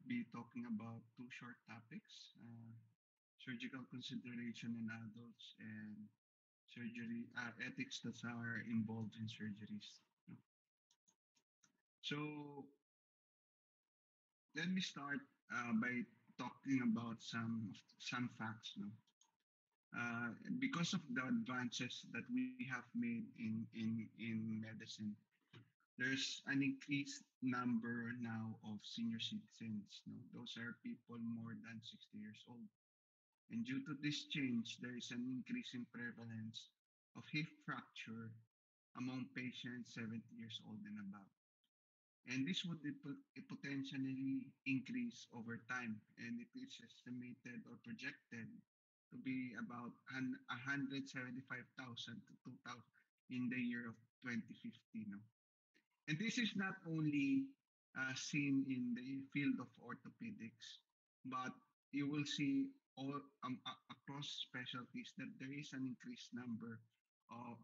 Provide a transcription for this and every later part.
be talking about two short topics: surgical consideration in adults and surgery ethics that are involved in surgeries. No? So let me start by talking about some facts. No? Because of the advances that we have made in medicine, there's an increased number now of senior citizens. No? Those are people more than 60 years old. And due to this change, there is an increase in prevalence of hip fracture among patients 70 years old and above. And this would potentially increase over time, and it is estimated or projected to be about 175,000 to 2,000 in the year of 2050. No? And this is not only seen in the field of orthopedics, but you will see all across specialties that there is an increased number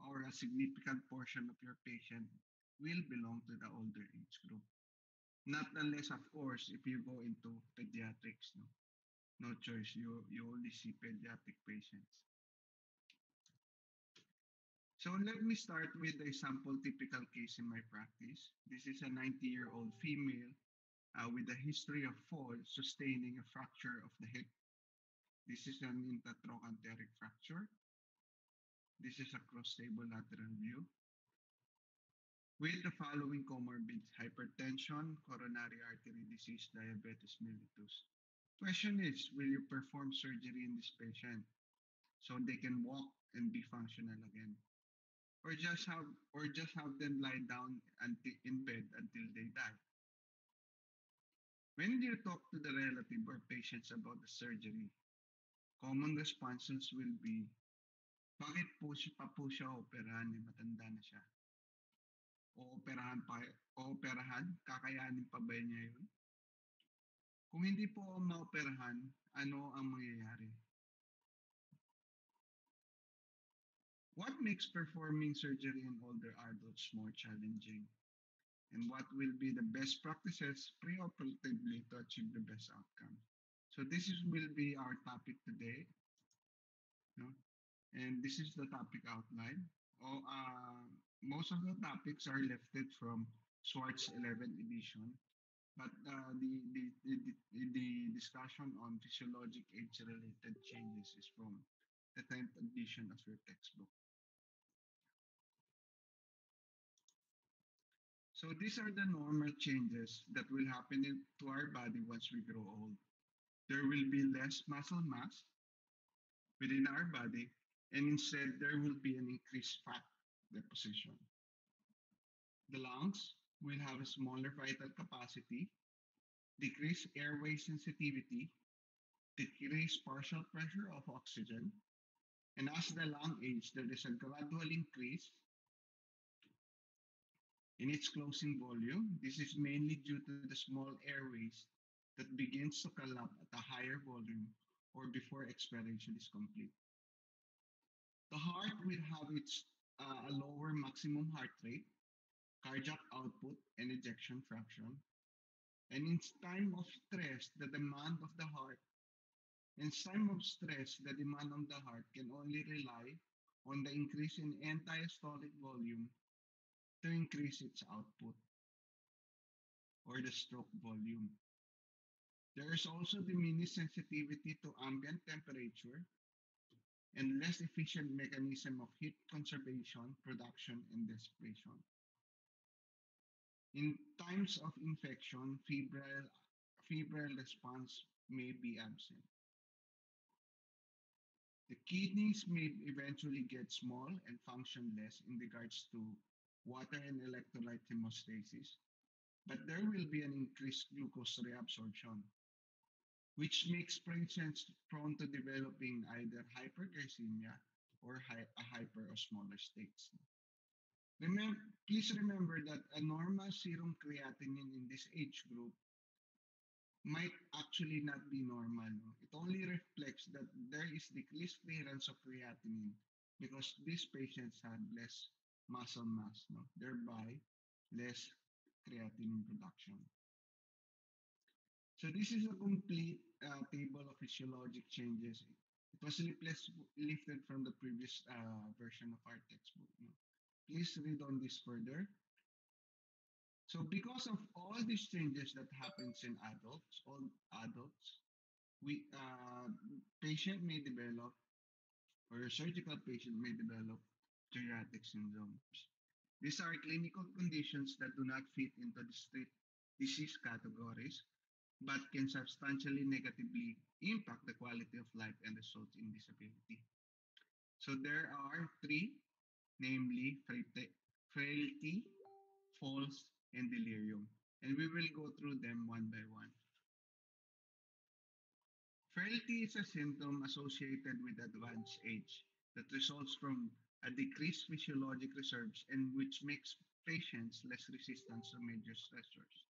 or a significant portion of your patient will belong to the older age group. Not unless, of course, if you go into pediatrics, no choice. You only see pediatric patients. So let me start with a sample typical case in my practice. This is a 90-year-old female with a history of fall sustaining a fracture of the hip. This is an intertrochanteric fracture. This is a cross-table lateral view with the following comorbids: hypertension, coronary artery disease, diabetes mellitus. Question is, will you perform surgery in this patient so they can walk and be functional again? Or just have them lie down in bed until they die? When you talk to the relative or patients about the surgery, common responses will be, bakit pa po siya operahan, matanda na siya? Ooperahan, kakayanin pa ba niya yun? Kung hindi po maoperahan, ano ang mangyayari? What makes performing surgery in older adults more challenging? And what will be the best practices preoperatively to achieve the best outcome? So will be our topic today. No? And this is the topic outline. Most of the topics are lifted from Swartz 11th edition, but the discussion on physiologic age-related changes is from the 10th edition of your textbook. So these are the normal changes that will happen to our body once we grow old. There will be less muscle mass within our body, and instead there will be an increased fat deposition. The lungs will have a smaller vital capacity, decreased airway sensitivity, decreased partial pressure of oxygen, and as the lung age, there is a gradual increase in its closing volume. This is mainly due to the small airways that begins to collapse at a higher volume or before expiration is complete. The heart will have a lower maximum heart rate, cardiac output, and ejection fraction. And in time of stress, the demand of the heart, can only rely on the increase in end-diastolic volume to increase its output or the stroke volume. There is also diminished sensitivity to ambient temperature and less efficient mechanism of heat conservation, production, and dissipation. In times of infection, febrile response may be absent. The kidneys may eventually get small and function less in regards to water and electrolyte hemostasis, but there will be an increased glucose reabsorption, which makes patients prone to developing either hyperglycemia or a hyperosmolar states. Please remember that a normal serum creatinine in this age group might actually not be normal. No? It only reflects that there is decreased clearance of creatinine because these patients had less muscle mass, no? Thereby less creatinine production. So this is a complete table of physiologic changes. It was lifted from the previous version of our textbook. No? Please read on this further. So because of all these changes that happens in adults, all adults, we patient may develop or a surgical patient may develop geriatric syndromes. These are clinical conditions that do not fit into the strict disease categories but can substantially negatively impact the quality of life and result in disability. So there are three, namely frailty, falls, and delirium. And we will go through them one by one. Frailty is a symptom associated with advanced age that results from a decreased physiologic reserves and which makes patients less resistant to major stressors,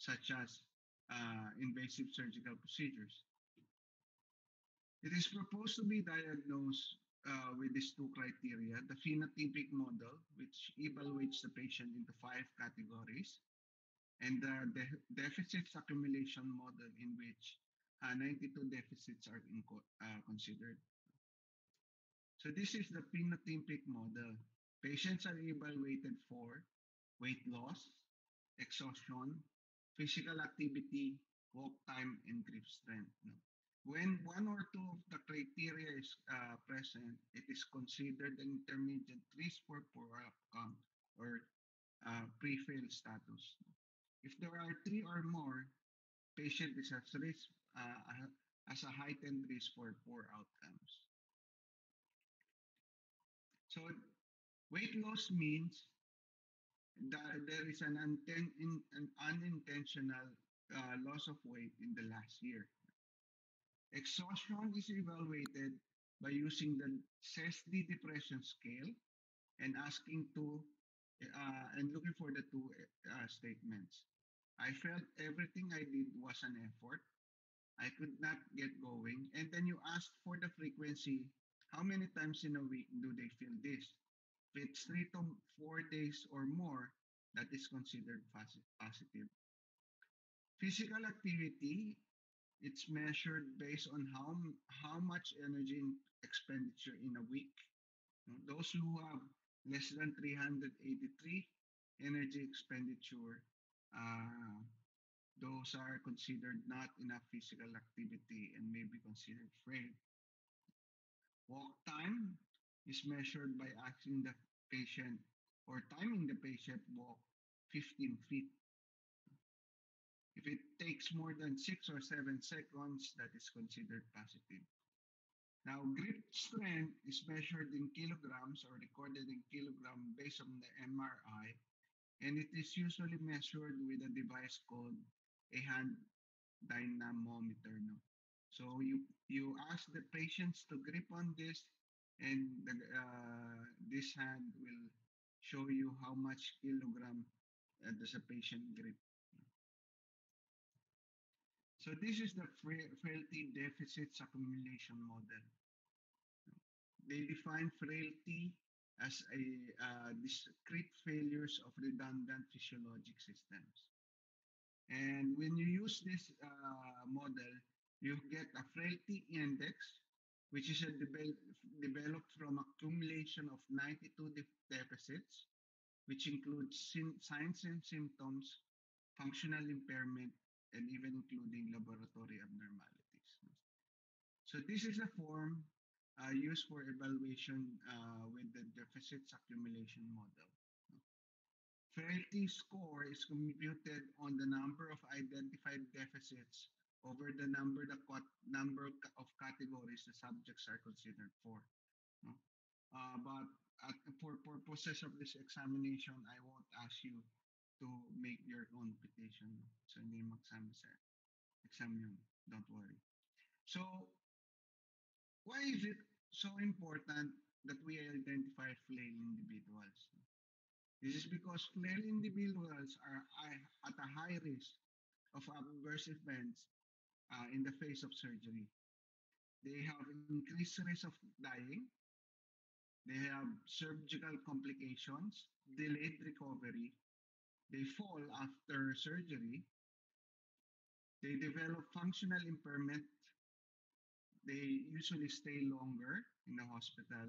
such as invasive surgical procedures. It is proposed to be diagnosed with these two criteria: the phenotypic model, which evaluates the patient into five categories, and the deficits accumulation model, in which 92 deficits are considered. So this is the phenotypic model. Patients are evaluated for weight loss, exhaustion, physical activity, walk time, and grip strength. No? When one or two of the criteria is present, it is considered an intermediate risk for poor outcome or pre-fail status. If there are three or more, patient is at risk as a heightened risk for poor outcomes. So weight loss means that there is an unintentional loss of weight in the last year. Exhaustion is evaluated by using the CESD depression scale and asking to and looking for the two statements. I felt everything I did was an effort. I could not get going. And then you ask for the frequency. How many times in a week do they feel this? If it's 3 to 4 days or more, that is considered positive. Physical activity, it's measured based on how much energy expenditure in a week. Those who have less than 383 energy expenditure, uh, those are considered not enough physical activity and may be considered frail. Walk time is measured by asking the patient or timing the patient walk 15 feet. If it takes more than 6 or 7 seconds, that is considered positive. Now, grip strength is measured in kilograms or recorded in kilogram based on the MRI, and it is usually measured with a device called a hand dynamometer. No? So you ask the patients to grip on this, and this hand will show you how much kilogram does a patient grip. So this is the frailty deficits accumulation model. They define frailty as a discrete failures of redundant physiologic systems. And when you use this model, you get a frailty index, which is developed from accumulation of 92 deficits, which includes signs and symptoms, functional impairment, and even including laboratory abnormalities. So this is a form used for evaluation with the deficits accumulation model. Frailty score is computed on the number of identified deficits over the number of categories the subjects are considered for. No? But for purposes of this examination, I won't ask you to make your own petition. So hindi mag-exam sir. Exam yun. Don't worry. So why is it so important that we identify frail individuals? This is because frail individuals are at a high risk of adverse events in the face of surgery. They have increased risk of dying. They have surgical complications, delayed recovery. They fall after surgery. They develop functional impairment. They usually stay longer in the hospital.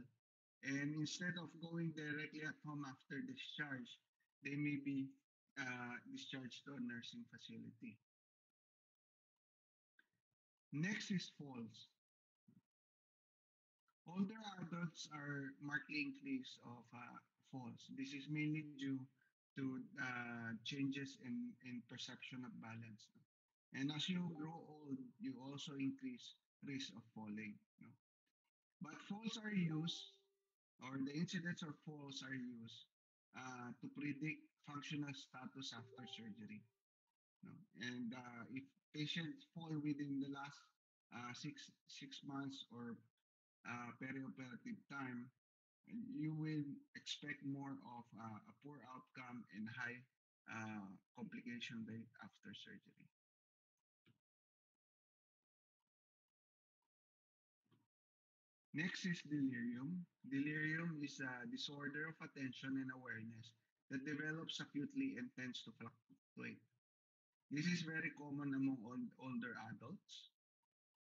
And instead of going directly at home after discharge, they may be discharged to a nursing facility. Next is falls. Older adults are markedly increase of falls. This is mainly due to changes in perception of balance. And as you grow old, you also increase risk of falling. But falls are used, or the incidents of falls are used to predict functional status after surgery. And if patients fall within the last six months or perioperative time, you will expect more of a poor outcome and high complication rate after surgery. Next is delirium. Delirium is a disorder of attention and awareness that develops acutely and tends to fluctuate. This is very common among older adults,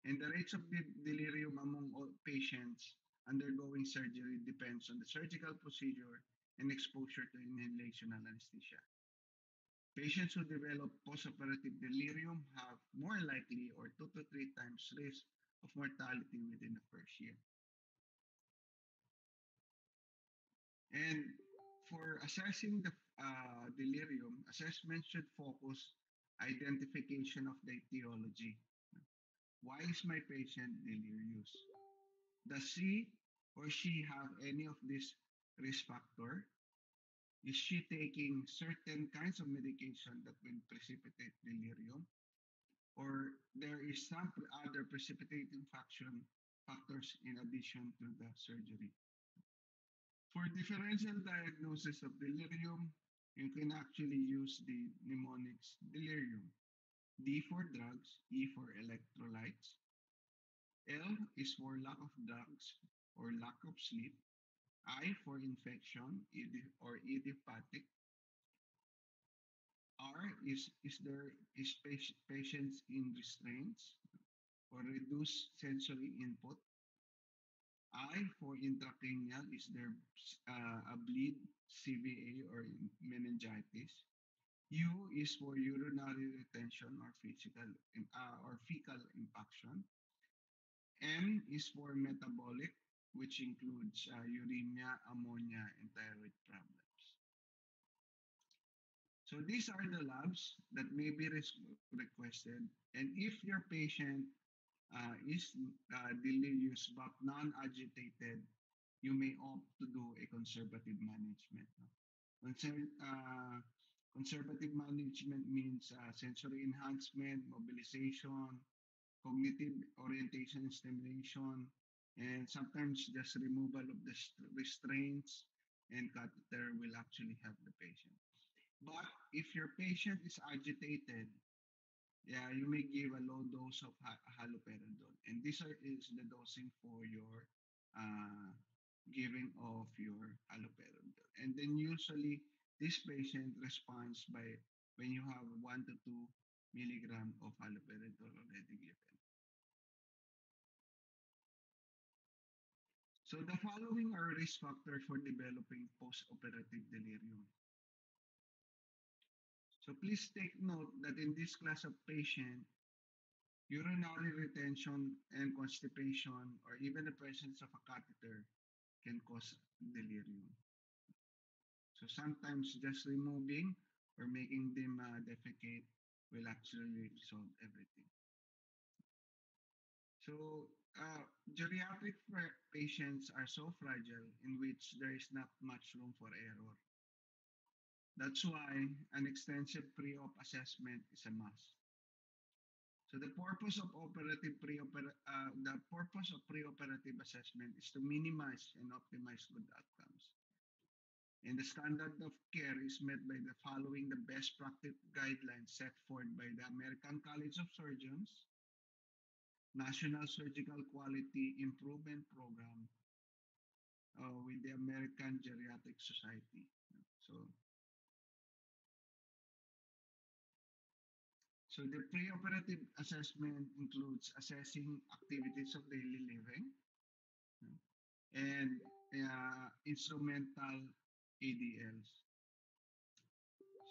and the rates of delirium among all patients undergoing surgery depends on the surgical procedure and exposure to inhalational anesthesia. Patients who develop postoperative delirium have more likely or 2 to 3 times risk of mortality within the first year. And for assessing the delirium, assessment should focus identification of the etiology. Why is my patient delirious? Does he or she have any of these risk factor? Is she taking certain kinds of medication that will precipitate delirium? Or there is some other precipitating factors in addition to the surgery? For differential diagnosis of delirium, you can actually use the mnemonics delirium. D for drugs, E for electrolytes. L is for lack of drugs or lack of sleep. I for infection or idiopathic. R is there is patients in restraints or reduced sensory input. I for intracranial is there a bleed, CVA or meningitis. U is for urinary retention or or fecal impaction. M is for metabolic, which includes uremia, ammonia, and thyroid problems. So these are the labs that may be requested. And if your patient is delirious but non-agitated, you may opt to do a conservative management. Conservative management means sensory enhancement, mobilization, cognitive orientation and stimulation, and sometimes just removal of the restraints and catheter will actually help the patient. But if your patient is agitated, yeah, you may give a low dose of haloperidol, and is the dosing for your uh, giving of your haloperidol. And then usually this patient responds by when you have 1 to 2 milligram of haloperidol already given. So the following are risk factors for developing post-operative delirium. So please take note that in this class of patient, urinary retention and constipation or even the presence of a catheter can cause delirium. So sometimes just removing or making them defecate will actually resolve everything. So geriatric patients are so fragile in which there is not much room for error. That's why an extensive pre-op assessment is a must. So the purpose of pre-operative assessment is to minimize and optimize good outcomes. And the standard of care is met by the following the best practice guidelines set forth by the American College of Surgeons, National Surgical Quality Improvement Program, with the American Geriatric Society. So So the preoperative assessment includes assessing activities of daily living, no, and instrumental ADLs.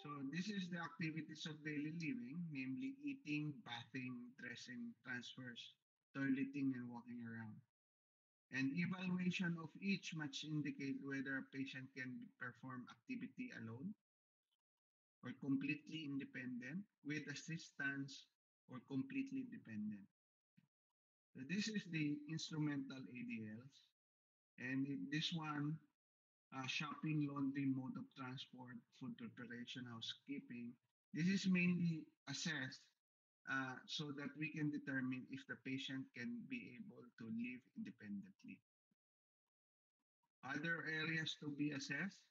So this is the activities of daily living, namely eating, bathing, dressing, transfers, toileting, and walking around. And evaluation of each must indicate whether a patient can perform activity alone or completely independent, with assistance or completely dependent. So this is the instrumental ADLs. And this one, shopping, laundry, mode of transport, food preparation, housekeeping, this is mainly assessed so that we can determine if the patient can be able to live independently. Other areas to be assessed,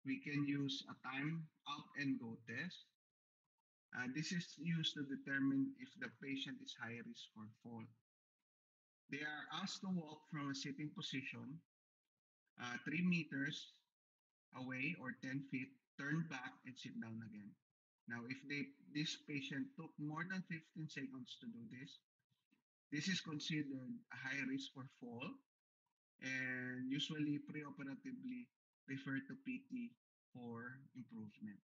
we can use a time up and go test. This is used to determine if the patient is high risk for fall. They are asked to walk from a sitting position 3 meters away or 10 feet, turn back and sit down again. Now, if this patient took more than 15 seconds to do this, this is considered a high risk for fall and usually preoperatively refer to PT for improvement.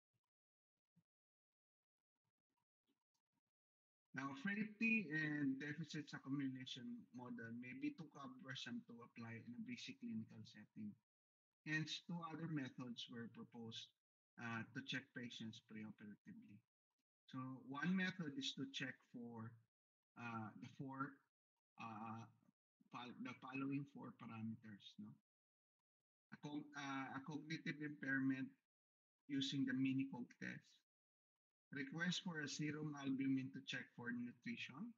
Now, frailty and deficits accumulation model may be too cumbersome to apply in a basic clinical setting. Hence, two other methods were proposed to check patients preoperatively. So, one method is to check for the uh, the following four parameters. No, a cognitive impairment using the mini-cog test. Request for a serum albumin to check for nutrition.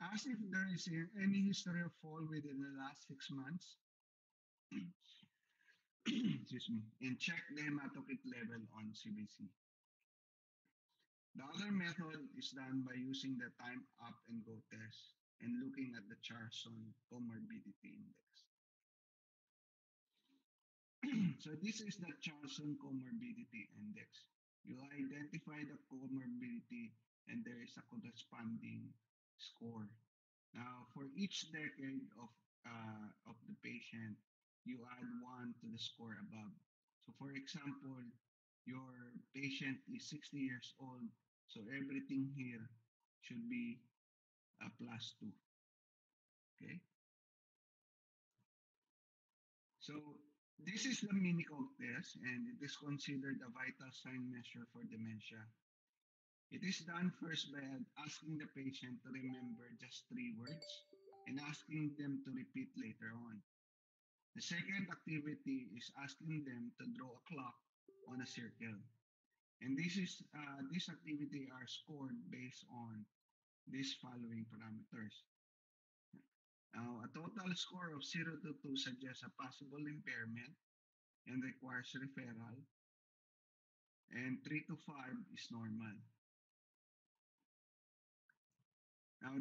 Ask if there is any history of fall within the last 6 months. Excuse me. And check the hematocrit level on CBC. The other method is done by using the time up and go test and looking at the Charson comorbidity index. So this is the Charson comorbidity index. You identify the comorbidity and there is a corresponding score. Now, for each decade of the patient, you add one to the score above. So, for example, your patient is 60 years old, so everything here should be a plus two. Okay. So this is the mini-cog test, and it is considered a vital sign measure for dementia. It is done first by asking the patient to remember just three words and asking them to repeat later on. The second activity is asking them to draw a clock on a circle. And this activity are scored based on these following parameters. Now, a total score of 0 to 2 suggests a possible impairment and requires referral, and 3 to 5 is normal. Now,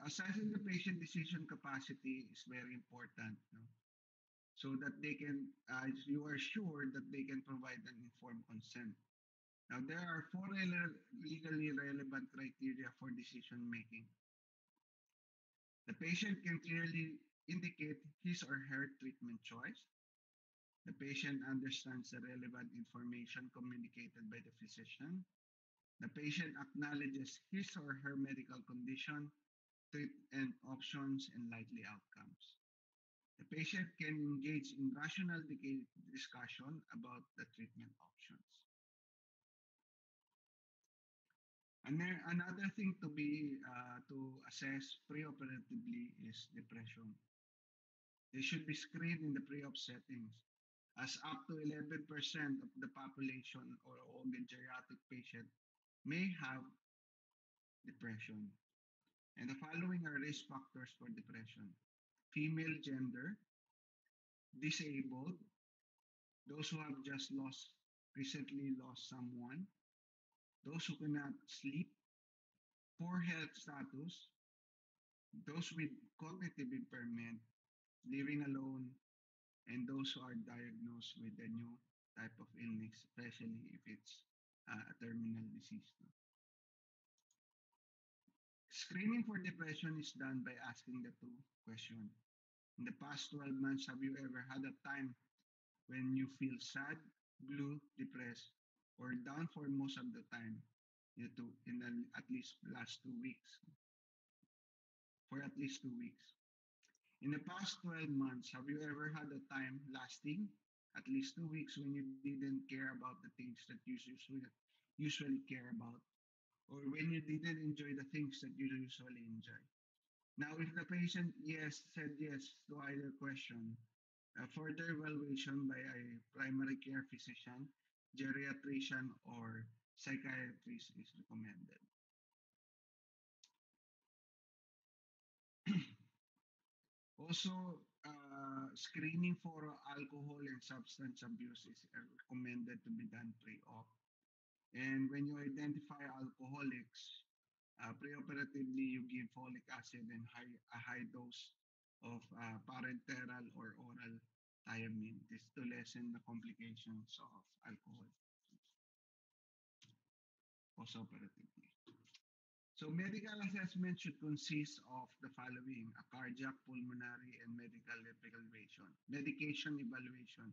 assessing the patient decision capacity is very important, no? So that they can, you are sure that they can provide an informed consent. Now, there are four legally relevant criteria for decision making. The patient can clearly indicate his or her treatment choice. The patient understands the relevant information communicated by the physician. The patient acknowledges his or her medical condition, treatment options, and likely outcomes. The patient can engage in rational discussion about the treatment options. And then another thing to assess preoperatively is depression. They should be screened in the pre-op settings, as up to 11% of the population or all the geriatric patient may have depression. And the following are risk factors for depression: female gender, disabled, those who have just recently lost someone, those who cannot sleep, poor health status, those with cognitive impairment, living alone, and those who are diagnosed with a new type of illness, especially if it's a terminal disease. No? Screening for depression is done by asking the two questions. In the past 12 months, have you ever had a time when you feel sad, blue, depressed, or down for most of the time? In at least last 2 weeks, for at least 2 weeks. In the past 12 months, have you ever had a time lasting at least 2 weeks when you didn't care about the things that you usually care about, or when you didn't enjoy the things that you usually enjoy? Now, if the patient said yes to either question, a further evaluation by a primary care physician, geriatrician, or psychiatrist is recommended. Also, screening for alcohol and substance abuse is recommended to be done pre-op. And when you identify alcoholics, preoperatively you give folic acid and a high dose of parenteral or oral thiamine. This to lessen the complications of alcohol postoperatively. So medical assessment should consist of the following: a cardiac, pulmonary, and medication evaluation,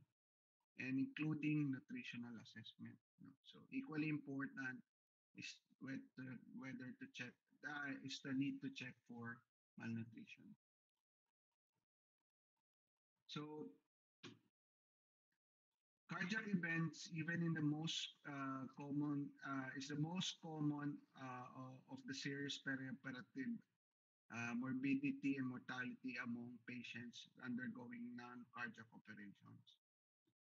and including nutritional assessment. No? So equally important is whether to check is the need to check for malnutrition. So cardiac events, even in the most common, is the most common of the serious perioperative morbidity and mortality among patients undergoing non-cardiac operations.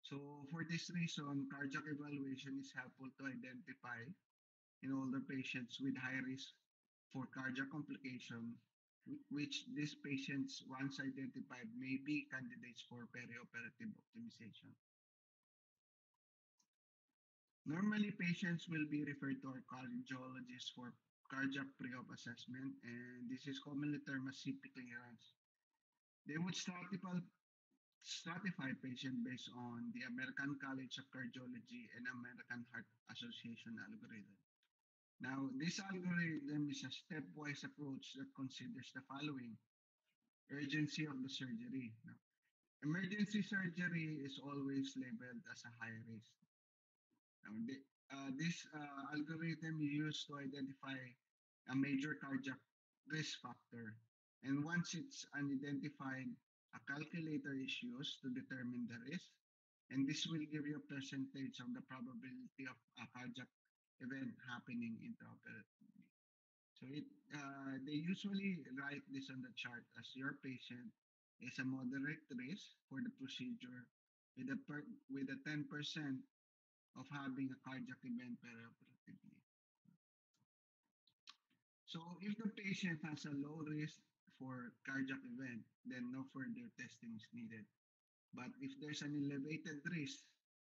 So for this reason, cardiac evaluation is helpful to identify in older patients with high risk for cardiac complication, which these patients, once identified, may be candidates for perioperative optimization. Normally, patients will be referred to our cardiologist for cardiac pre-op assessment, and this is commonly termed as CP clearance. They would stratify patient based on the American College of Cardiology and American Heart Association algorithm. Now, this algorithm is a stepwise approach that considers the following: urgency of the surgery. Now, emergency surgery is always labeled as a high risk. Now, this algorithm is used to identify a major cardiac risk factor. And once it's unidentified, a calculator is used to determine the risk. And this will give you a percentage of the probability of a cardiac event happening intraoperatively. So they usually write this on the chart as your patient is a moderate risk for the procedure with a 10% of having a cardiac event perioperatively. So if the patient has a low risk for cardiac event, then no further testing is needed. But if there's an elevated risk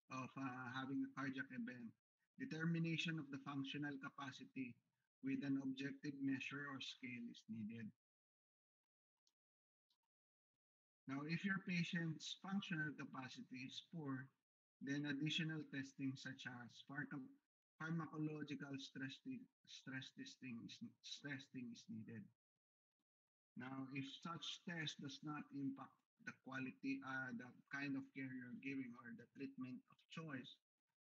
of having a cardiac event, determination of the functional capacity with an objective measure or scale is needed. Now, if your patient's functional capacity is poor, then additional testing such as pharmacological stress testing is needed. Now, if such test does not impact the quality, the kind of care you're giving or the treatment of choice,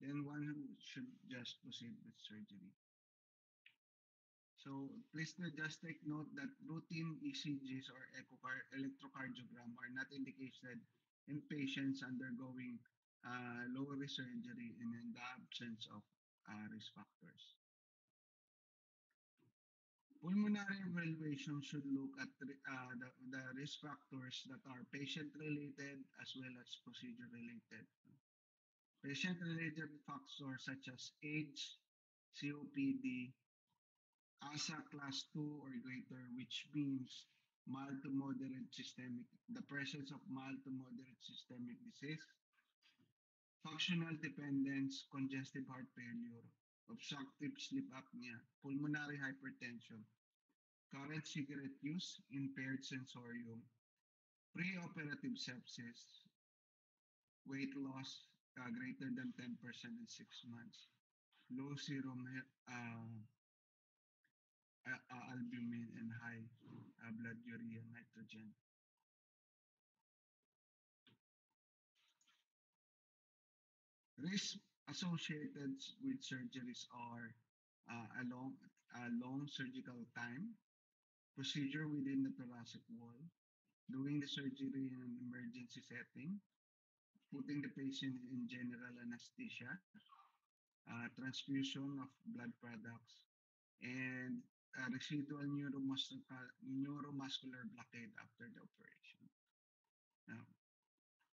then one should just proceed with surgery. So please just take note that routine ECGs or electrocardiogram are not indicated in patients undergoing low risk surgery and in the absence of risk factors. Pulmonary evaluation should look at the risk factors that are patient-related as well as procedure-related. Patient-related factors such as age, COPD, ASA class 2 or greater, which means mild to moderate systemic, the presence of mild to moderate systemic disease, functional dependence, congestive heart failure, obstructive sleep apnea, pulmonary hypertension, current cigarette use, impaired sensorium, preoperative sepsis, weight loss greater than 10% in 6 months, low serum albumin, blood urea nitrogen. Risks associated with surgeries are a long surgical time, procedure within the thoracic wall, doing the surgery in an emergency setting, putting the patient in general anesthesia, transfusion of blood products, and residual neuromuscular blockade after the operation. Now,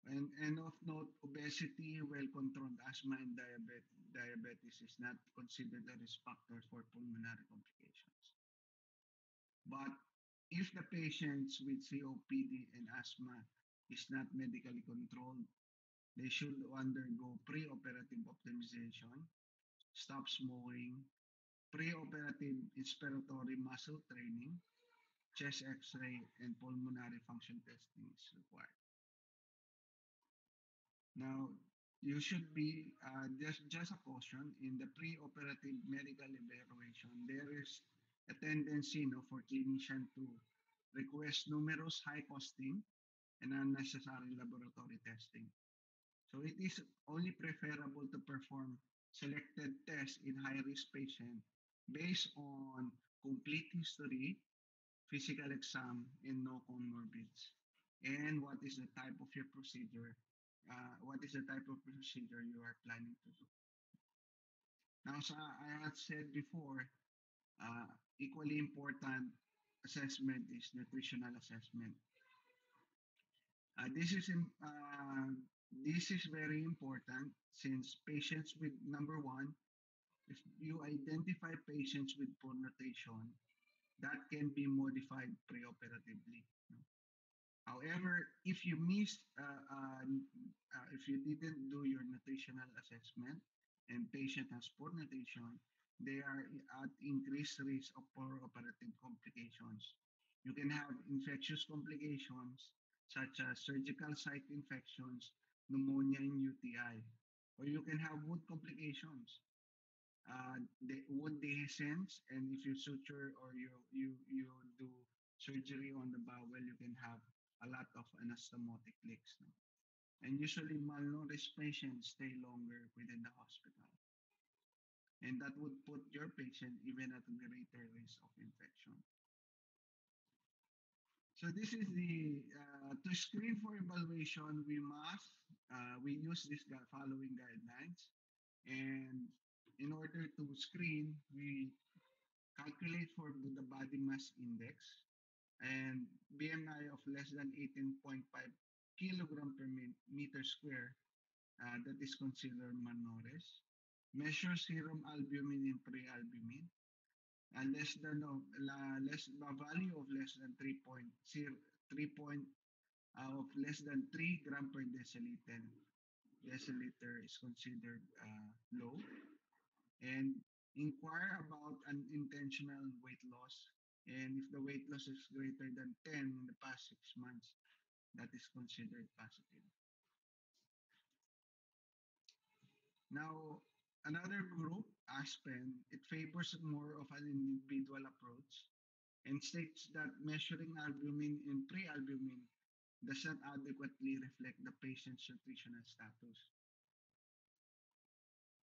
and of note, obesity, well-controlled asthma, and diabetes is not considered a risk factor for pulmonary complications. But if the patients with COPD and asthma is not medically controlled, they should undergo pre-operative optimization, stop smoking, pre-operative inspiratory muscle training, chest X-ray, and pulmonary function testing is required. Now, you should be just a caution in the pre-operative medical evaluation. There is a tendency, for clinician to request numerous high-costing and unnecessary laboratory testing. So it is only preferable to perform selected tests in high-risk patients based on complete history, physical exam, and no comorbids. And what is the type of procedure you are planning to do. Now, as I had said before, uh, equally important assessment is nutritional assessment. Uh, this is im- uh, this is very important since patients with number one, if you identify patients with poor nutrition, that can be modified preoperatively. However, if you didn't do your nutritional assessment and patient has poor nutrition, they are at increased risk of poor operative complications. You can have infectious complications such as surgical site infections, pneumonia, and UTI. Or you can have wound complications, the wound dehiscence, and if you suture or you do surgery on the bowel, you can have a lot of anastomotic leaks. No? And usually malnourished patients stay longer within the hospital. And that would put your patient even at a greater risk of infection. So this is to screen for evaluation, we use this following guidelines. And in order to screen, we calculate for the body mass index and BMI of less than 18.5 kilogram per meter square, that is considered malnourished. Measure serum albumin and pre-albumin. Less than of less a value of less than 3 point of less than 3 gram per deciliter is considered low, and inquire about an intentional weight loss. And if the weight loss is greater than 10 in the past 6 months, that is considered positive. Now, another group, Aspen, it favors more of an individual approach and states that measuring albumin and pre-albumin does not adequately reflect the patient's nutritional status.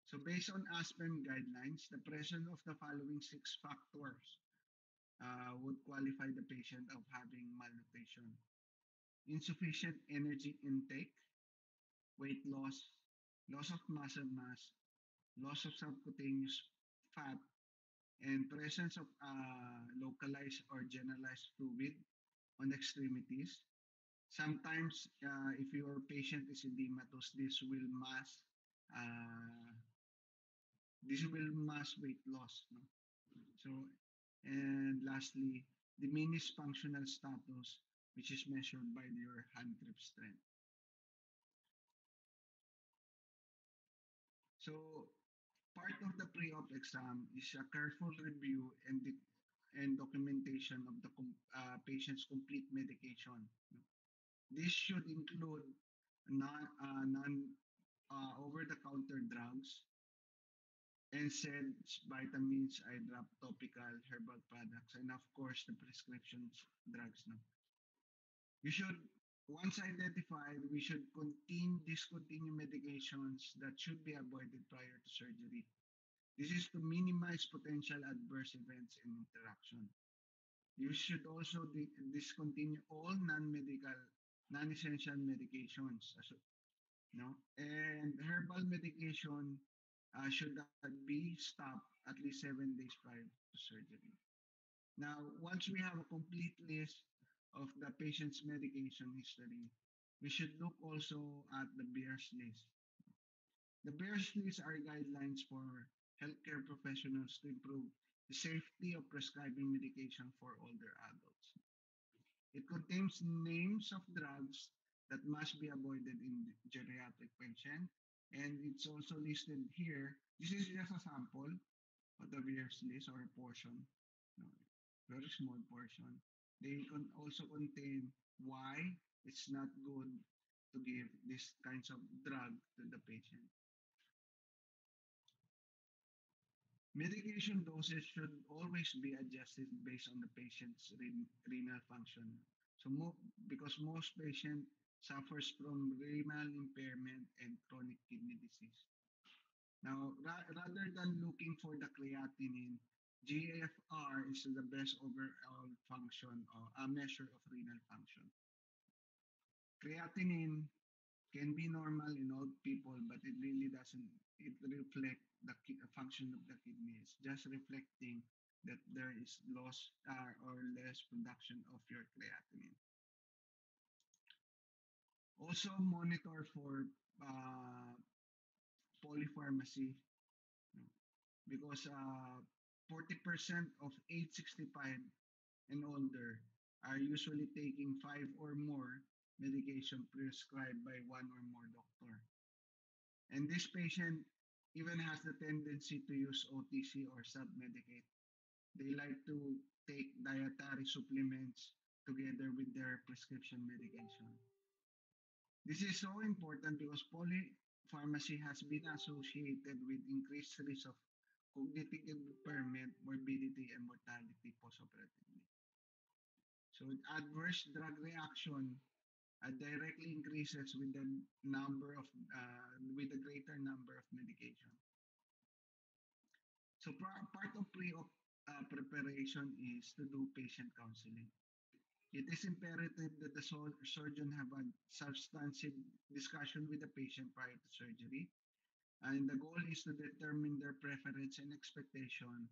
So based on Aspen guidelines, the presence of the following six factors would qualify the patient of having malnutrition: insufficient energy intake, weight loss, loss of muscle mass, loss of subcutaneous fat, and presence of localized or generalized fluid on extremities. Sometimes, if your patient is edematous, uh, this will mask weight loss. No? So, and lastly, diminished functional status, which is measured by your hand grip strength. So, part of the pre-op exam is a careful review and documentation of the patient's complete medication. This should include non over-the-counter drugs, NSAIDs, vitamins, eye drop, topical, herbal products, and of course the prescription drugs. No? You should, once identified, we should discontinue medications that should be avoided prior to surgery. This is to minimize potential adverse events and interaction. You should also discontinue all non-medical, non-essential medications. No, and herbal medication should be stopped at least 7 days prior to surgery. Now, once we have a complete list of the patient's medication history, we should look also at the Bears list. The Bears list are guidelines for healthcare professionals to improve the safety of prescribing medication for older adults. It contains names of drugs that must be avoided in geriatric patient, and it's also listed here. This is just a sample of the Bears list or a portion, no, very small portion. They can also contain why it's not good to give this kinds of drug to the patient. Medication doses should always be adjusted based on the patient's renal function. So, because most patients suffers from renal impairment and chronic kidney disease. Now, rather than looking for the creatinine, GFR is the best overall function or a measure of renal function. Creatinine can be normal in all people, but it really doesn't. It reflect the function of the kidney. It's just reflecting that there is loss or less production of your creatinine. Also monitor for uh, polypharmacy, no? Because 40% of age 65 and older are usually taking five or more medication prescribed by one or more doctor. And this patient even has the tendency to use OTC or self-medicate. They like to take dietary supplements together with their prescription medication. This is so important because polypharmacy has been associated with increased risk of cognitive impairment, morbidity, and mortality postoperatively. So adverse drug reaction directly increases with the number of with the greater number of medication. So part of pre-op preparation is to do patient counseling. It is imperative that the surgeon have a substantive discussion with the patient prior to surgery. And the goal is to determine their preference and expectation,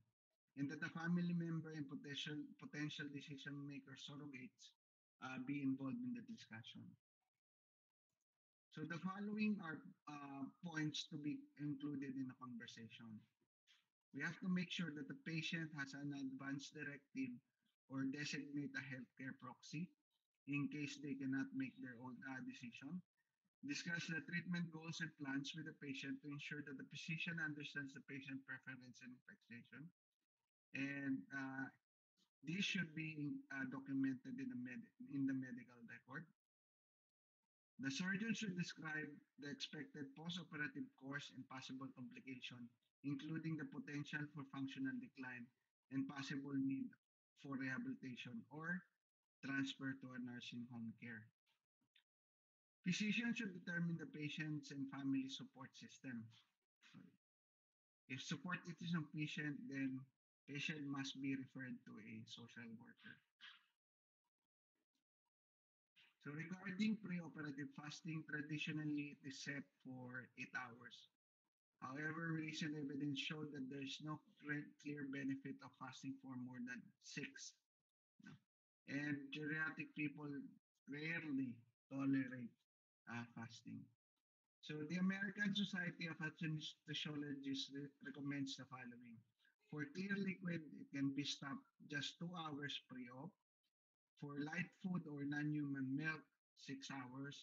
and that the family member and potential decision makers, surrogates, be involved in the discussion. So the following are points to be included in the conversation. We have to make sure that the patient has an advance directive or designate a healthcare proxy in case they cannot make their own decision. Discuss the treatment goals and plans with the patient to ensure that the physician understands the patient preference and expectation. And this should be documented in the medical record. The surgeon should describe the expected post-operative course and possible complication, including the potential for functional decline and possible need for rehabilitation or transfer to a nursing home care. Physicians should determine the patient's and family support system. If support is insufficient, then patient must be referred to a social worker. So regarding preoperative fasting, traditionally it is set for 8 hours. However, recent evidence showed that there is no clear benefit of fasting for more than 6. No? And geriatric people rarely tolerate fasting. So the American Society of Anesthesiologists recommends the following. For clear liquid, it can be stopped just 2 hours pre-op. For light food or non-human milk, 6 hours.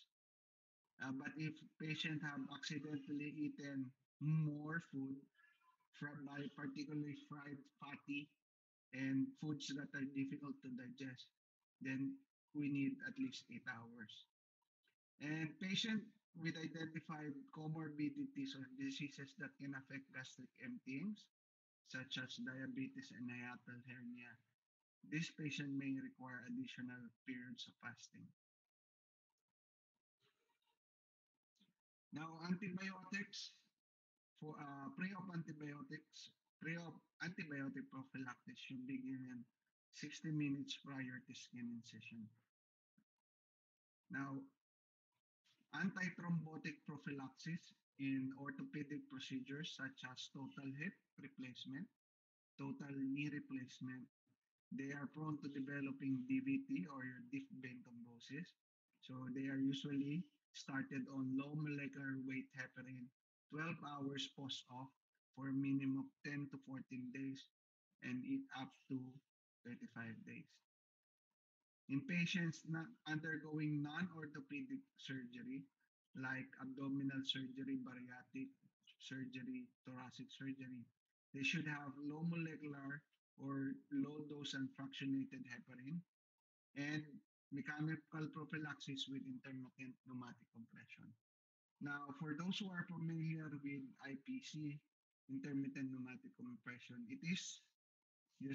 But if patient have accidentally eaten more food from particularly fried, fatty, and foods that are difficult to digest, then we need at least 8 hours. And patient with identified comorbidities or diseases that can affect gastric emptyings, such as diabetes and hiatal hernia, this patient may require additional periods of fasting. Now, antibiotics, for pre-op antibiotics, pre-op antibiotic prophylaxis should be given 60 minutes prior to skin incision. Now, antithrombotic prophylaxis in orthopedic procedures such as total hip replacement, total knee replacement, they are prone to developing DVT or your deep vein thrombosis. So they are usually started on low molecular weight heparin, 12 hours post-off for a minimum of 10 to 14 days and eat up to 35 days. In patients not undergoing non-orthopedic surgery, like abdominal surgery, bariatric surgery, thoracic surgery, they should have low molecular or low dose and fractionated heparin and mechanical prophylaxis with intermittent pneumatic compression. Now, for those who are familiar with IPC, intermittent pneumatic compression, it is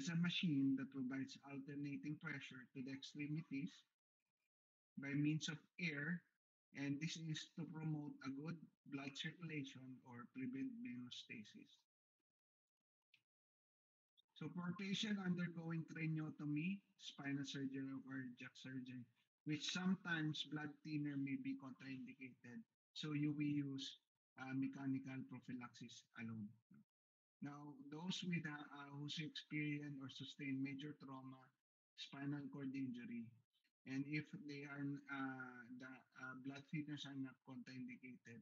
a machine that provides alternating pressure to the extremities by means of air, and this is to promote a good blood circulation or prevent venous stasis. So for a patient undergoing craniotomy, spinal surgery, or cardiac surgery, which sometimes blood thinner may be contraindicated, so you will use mechanical prophylaxis alone. Now, those with who's experienced or sustained major trauma, spinal cord injury, and if they are the blood thinners are not contraindicated,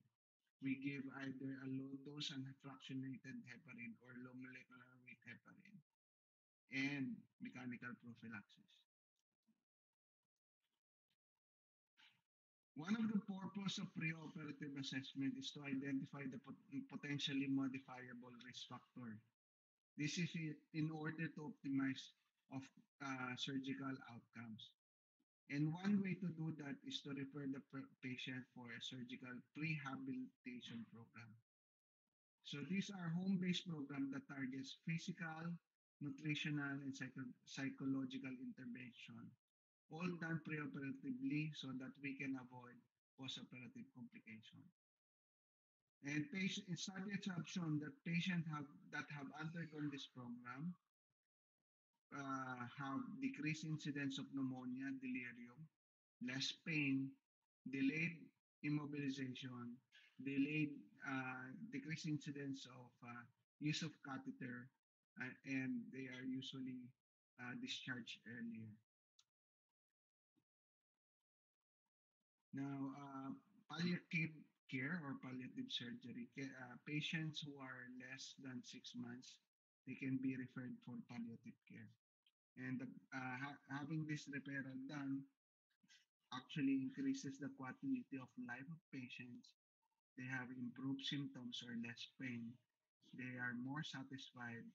we give either a low dose and fractionated heparin or low molecular weight heparin and mechanical prophylaxis. One of the purpose of preoperative assessment is to identify the potentially modifiable risk factor. This is in order to optimize of surgical outcomes. And one way to do that is to refer the patient for a surgical rehabilitation program. So these are home-based programs that targets physical, nutritional, and psychological intervention, all done preoperatively so that we can avoid postoperative complication. And studies have shown that that have undergone this program have decreased incidence of pneumonia, delirium, less pain, delayed immobilization, delayed decreased incidence of use of catheter, and they are usually discharged earlier. Now, palliative care or palliative surgery, patients who are less than 6 months, they can be referred for palliative care. And having this referral done actually increases the quality of life of patients. They have improved symptoms or less pain. They are more satisfied,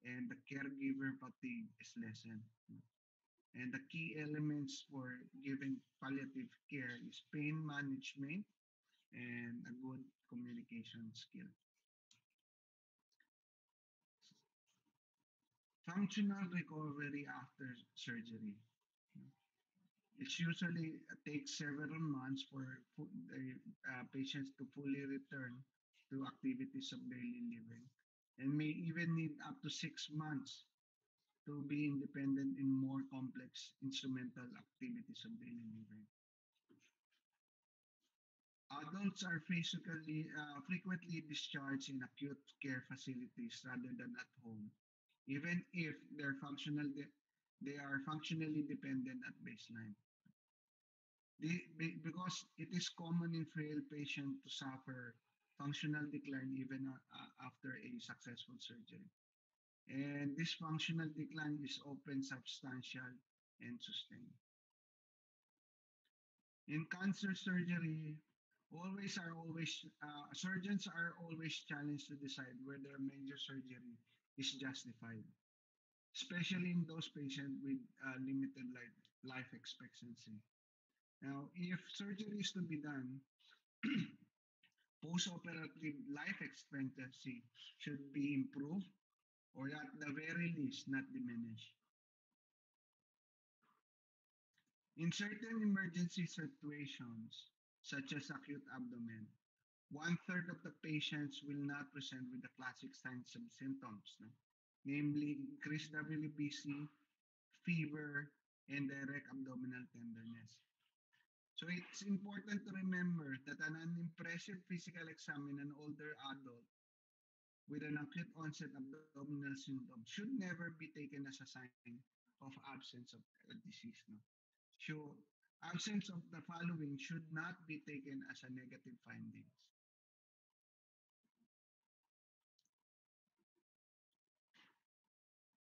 and the caregiver fatigue is lessened. And the key elements for giving palliative care is pain management and a good communication skill. Functional recovery after surgery. It usually takes several months for the patients to fully return to activities of daily living and may even need up to 6 months to be independent in more complex instrumental activities of daily living. Adults are frequently discharged in acute care facilities rather than at home, even if they are functionally dependent at baseline. Because it is common in frail patients to suffer functional decline even after a successful surgery. And this functional decline is often substantial and sustained. In cancer surgery, surgeons are always challenged to decide whether major surgery is justified, especially in those patients with limited life expectancy. Now, if surgery is to be done, Post-operative life expectancy should be improved or at the very least not diminished. In certain emergency situations, such as acute abdomen, one third of the patients will not present with the classic signs and symptoms, no? Namely increased WBC, fever, and direct abdominal tenderness. So it's important to remember that an unimpressive physical exam in an older adult with an acute onset abdominal syndrome should never be taken as a sign of absence of a disease. No? So absence of the following should not be taken as a negative findings.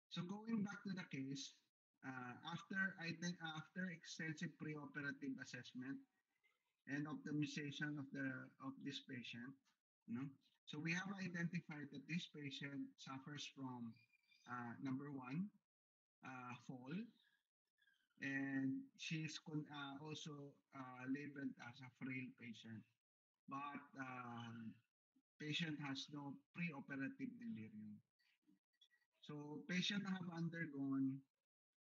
So going back to the case, after extensive preoperative assessment and optimization of this patient, you know, so we have identified that this patient suffers from number one, fall, and she's also labeled as a frail patient, but patient has no preoperative delirium. So patient have undergone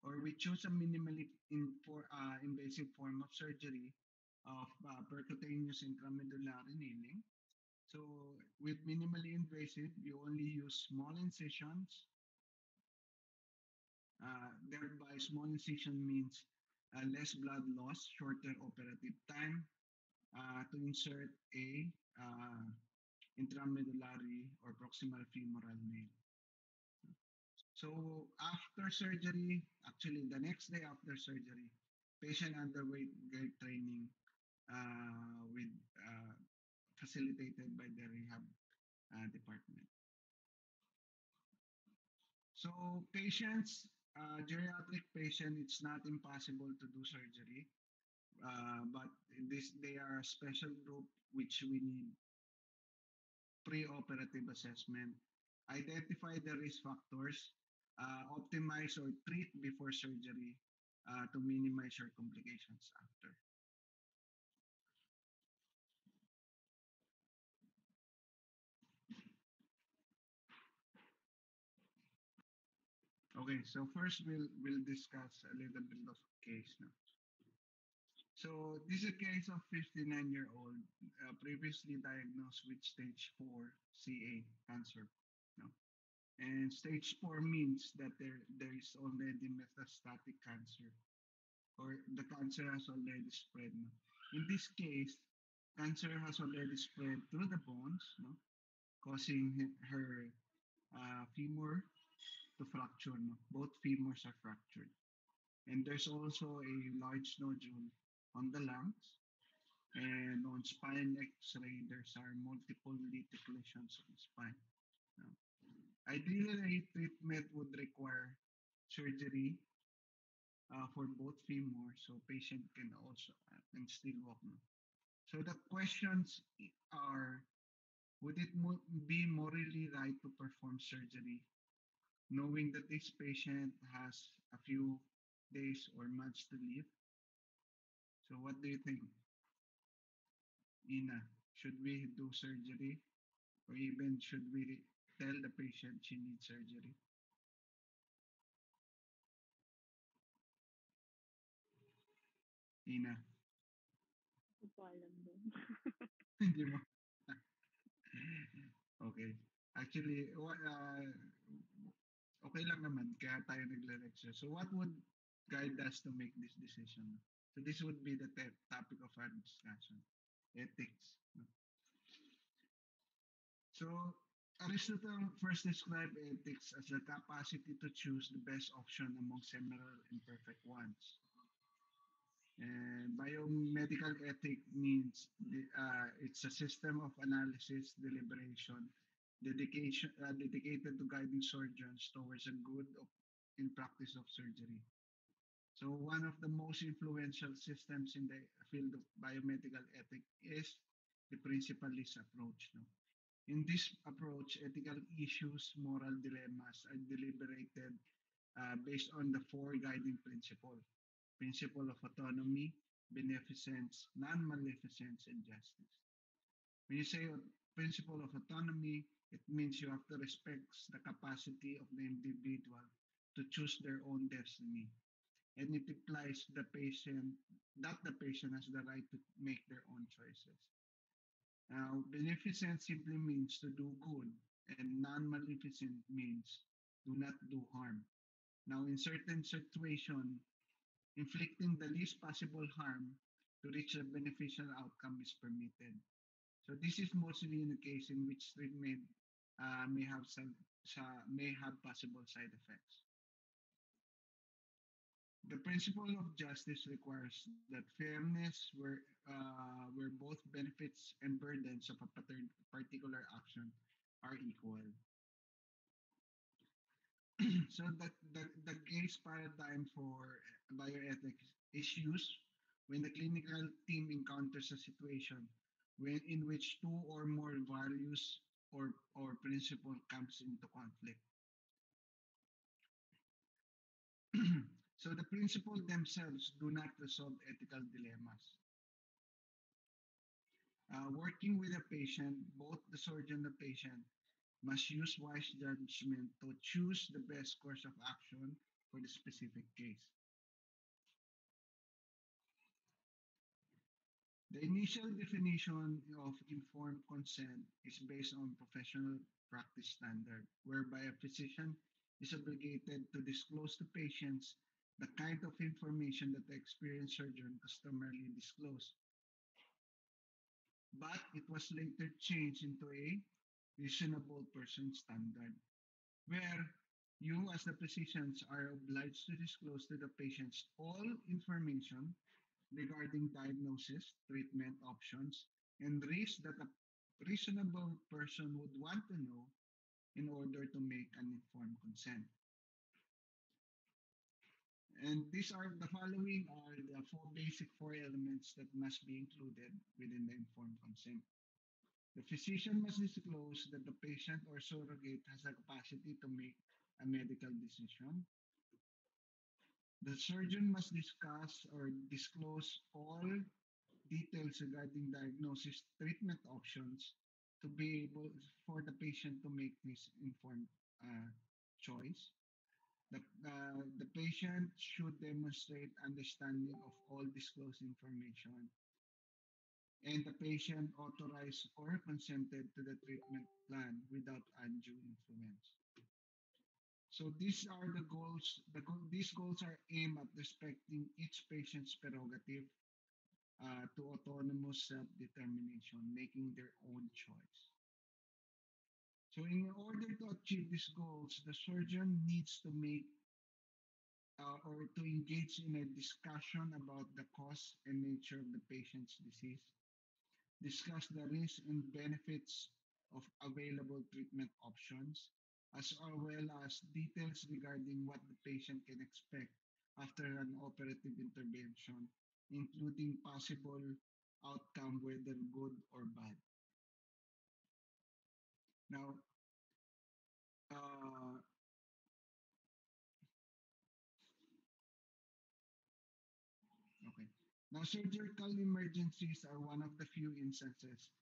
or we choose a invasive form of surgery of percutaneous intramedullary nailing. So with minimally invasive, you only use small incisions. Thereby, small incision means less blood loss, shorter operative time to insert a intramedullary or proximal femoral nail. So after surgery, actually the next day after surgery, patient underwent gait training with facilitated by the rehab department. So patients, geriatric patient, it's not impossible to do surgery, but they are a special group which we need pre-operative assessment, identify the risk factors, optimize or treat before surgery to minimize your complications after. Okay, so first we'll discuss a little bit of case now. So this is a case of 59-year-old previously diagnosed with stage 4 CA cancer. No? And stage 4 means that there is already metastatic cancer or the cancer has already spread. No? In this case, cancer has already spread through the bones, no? Causing her femur to fracture. No? Both femurs are fractured. And there's also a large nodule on the lungs. And on spine X-ray, there's are multiple lytic lesions on the spine. No? Ideally, treatment would require surgery for both femurs, so patient can also can still walk. No? So the questions are: would it be morally right to perform surgery, knowing that this patient has a few days or months to live? So what do you think, Ina? Should we do surgery, or even should we tell the patient she needs surgery? Ina, Hindi ko alam dun. hindi mo. Okay. Actually, okay lang naman kaya tayo nagle-lecture. So what would guide us to make this decision? So this would be the topic of our discussion, ethics. No? So Aristotle first described ethics as the capacity to choose the best option among several imperfect ones. And biomedical ethic means it's a system of analysis, deliberation, dedicated to guiding surgeons towards a good in practice of surgery. So one of the most influential systems in the field of biomedical ethic is the principalist approach. No? In this approach, ethical issues, moral dilemmas are deliberated based on the four guiding principles: principle of autonomy, beneficence, non-maleficence, and justice. When you say principle of autonomy, it means you have to respect the capacity of the individual to choose their own destiny. And it implies the patient has the right to make their own choices. Now, beneficence simply means to do good, and non-maleficent means do not do harm. Now, in certain situations, inflicting the least possible harm to reach a beneficial outcome is permitted. So this is mostly in the case in which treatment may have possible side effects. The principle of justice requires that fairness where both benefits and burdens of a particular action are equal. So the case paradigm for bioethics is used when the clinical team encounters a situation in which two or more values or principle comes into conflict. So the principles themselves do not resolve ethical dilemmas. Working with a patient, both the surgeon and the patient must use wise judgment to choose the best course of action for the specific case. The initial definition of informed consent is based on professional practice standard, whereby a physician is obligated to disclose to patients the kind of information that the experienced surgeon customarily disclose. But it was later changed into a reasonable person standard, where you as the physicians are obliged to disclose to the patients all information regarding diagnosis, treatment options, and risks that a reasonable person would want to know in order to make an informed consent. And these are the following are the four elements that must be included within the informed consent. The physician must disclose that the patient or surrogate has a capacity to make a medical decision. The surgeon must discuss or disclose all details regarding diagnosis, treatment options to be able for the patient to make this informed choice. The patient should demonstrate understanding of all disclosed information, and the patient authorized or consented to the treatment plan without undue influence. So these are the goals. These goals are aimed at respecting each patient's prerogative to autonomous self-determination, making their own choice. So in order to achieve these goals, the surgeon needs to make or to engage in a discussion about the cause and nature of the patient's disease, discuss the risks and benefits of available treatment options, as well as details regarding what the patient can expect after an operative intervention, including possible outcome, whether good or bad. Now, uh, okay. Now, surgical emergencies are one of the few instances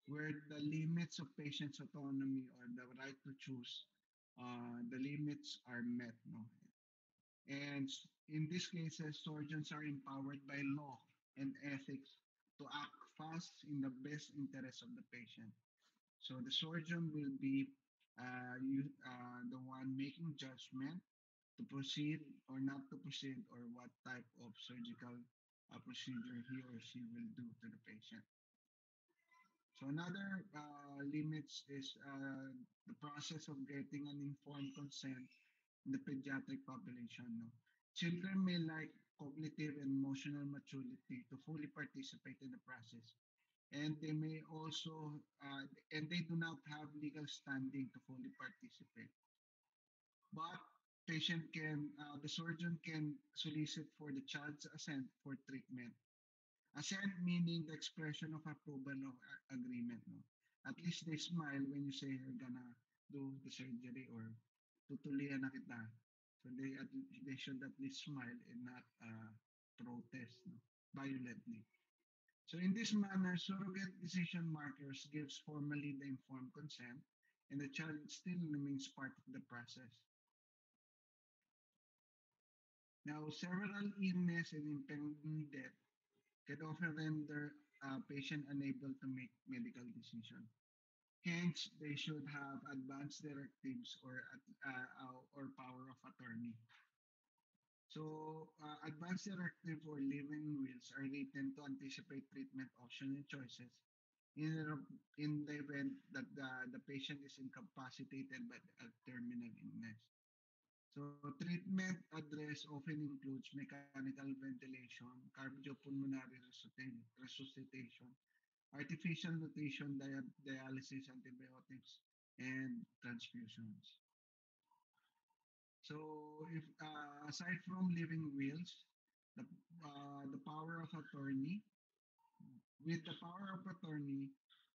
where the limits of patient's autonomy or the right to choose, the limits are met. No? And in these cases, surgeons are empowered by law and ethics to act fast in the best interest of the patient. So the surgeon will be the one making judgment to proceed or not to proceed, or what type of surgical procedure he or she will do to the patient. So another limits is the process of getting an informed consent in the pediatric population. No? Children may lack cognitive and emotional maturity to fully participate in the process, and they may also and they do not have legal standing to fully participate. But the surgeon can solicit for the child's assent for treatment. Assent meaning the expression of approval of agreement. No? At least they smile when you say you're gonna do the surgery or tutulian na kita. So they should at least smile and not protest, no? Violently. So in this manner, surrogate decision markers gives formally the informed consent, and the child still remains part of the process. Now, several illness and impending death can often render a patient unable to make medical decision. Hence, they should have advanced directives or power of attorney. So, advanced directive or living wills are written to anticipate treatment options and choices in, in the event that the patient is incapacitated by a terminal illness. So, treatment address often includes mechanical ventilation, cardiopulmonary resuscitation, artificial nutrition, dialysis, antibiotics, and transfusions. So, if aside from living wills, the the power of attorney, with the power of attorney,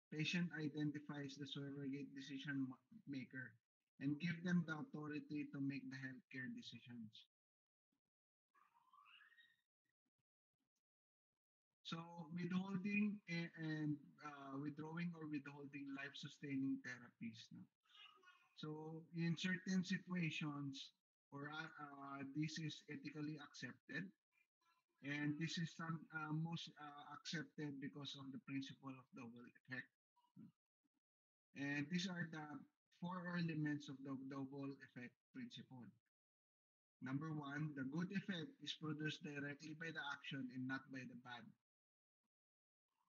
patient identifies the surrogate decision maker and give them the authority to make the healthcare decisions. So, and withdrawing or withholding life-sustaining therapies. No? So, in certain situations, this is ethically accepted, and this is most accepted because of the principle of double effect. And these are the four elements of the double effect principle. Number one, the good effect is produced directly by the action and not by the bad.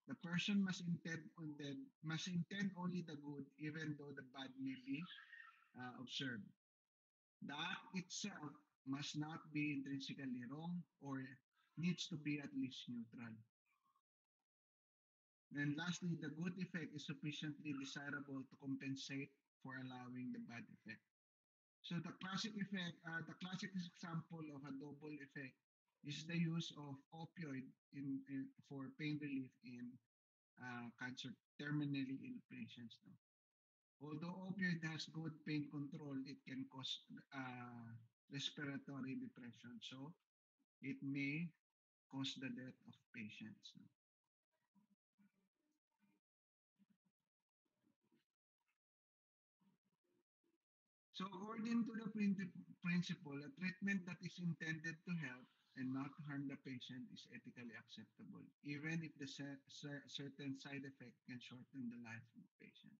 The person must intend only the good, even though the bad may be observed. The act itself must not be intrinsically wrong or needs to be at least neutral. And lastly, the good effect is sufficiently desirable to compensate for allowing the bad effect. So the classic example of a double effect is the use of opioid for pain relief in cancer terminally ill patients. No? Although opioid has good pain control, it can cause respiratory depression. So it may cause the death of patients. No? So according to the principle, a treatment that is intended to help and not harm the patient is ethically acceptable, even if the certain side effect can shorten the life of the patient.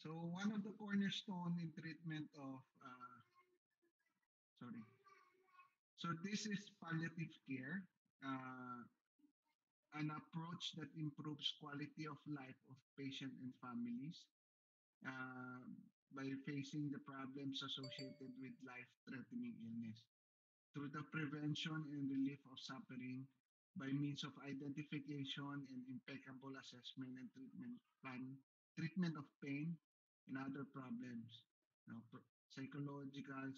So one of the cornerstone in treatment of sorry. So this is palliative care, uh, an approach that improves quality of life of patient and families uh, by facing the problems associated with life-threatening illness through the prevention and relief of suffering by means of identification and impeccable assessment and treatment of pain and other problems, you know, psychological,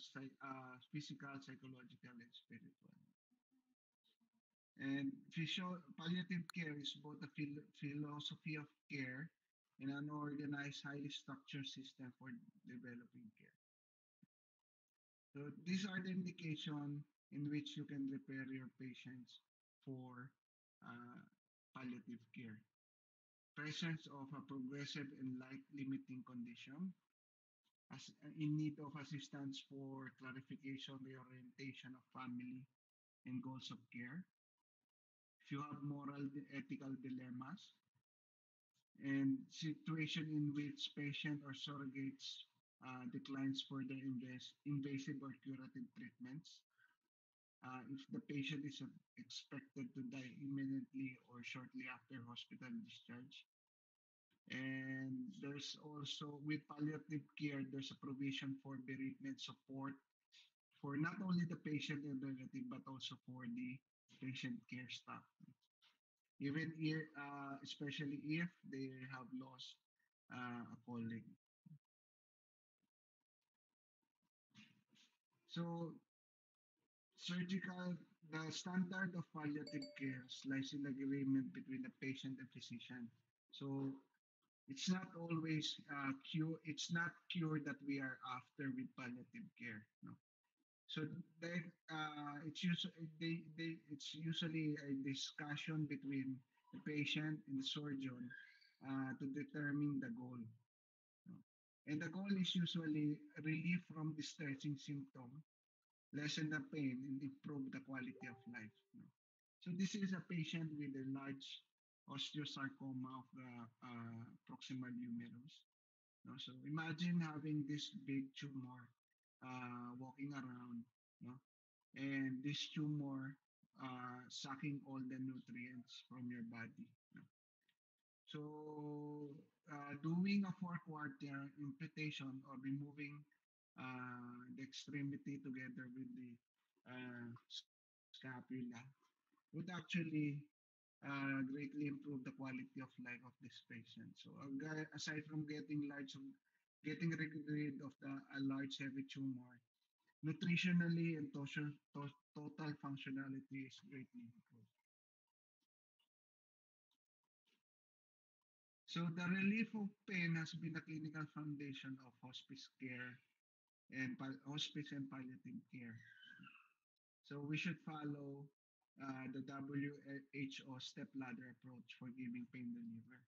physical, psychological, and spiritual. And palliative care is both a philosophy of care and an organized, highly structured system for developing care. So these are the indication in which you can prepare your patients for uh, palliative care. Presence of a progressive and life-limiting condition, as in need of assistance for clarification, reorientation of family and goals of care. If you have moral, ethical dilemmas, and situation in which patient or surrogates declines further invasive or curative treatments, if the patient is expected to die imminently or shortly after hospital discharge. And there's also, with palliative care, there's a provision for bereavement support for not only the patient and relative, but also for the patient care staff. Even if, especially if they have lost a colleague. So surgical, the standard of palliative care lies in agreement between the patient and physician. So it's not always cure. It's not cure that we are after with palliative care. No. So that it's usually a discussion between the patient and the surgeon to determine the goal. No? And the goal is usually relief from distressing symptom, lessen the pain, and improve the quality of life. No? So this is a patient with a large osteosarcoma of the proximal humerus. No? So imagine having this big tumor walking around, no? And this tumor sucking all the nutrients from your body. No? So doing a four-quarter amputation or removing the extremity together with the scapula would actually greatly improve the quality of life of this patient. So aside from getting rid of the a large heavy tumor, nutritionally and total functionality is greatly improved. So the relief of pain has been the clinical foundation of hospice care and hospice and palliative care. So we should follow the WHO step ladder approach for giving pain reliever.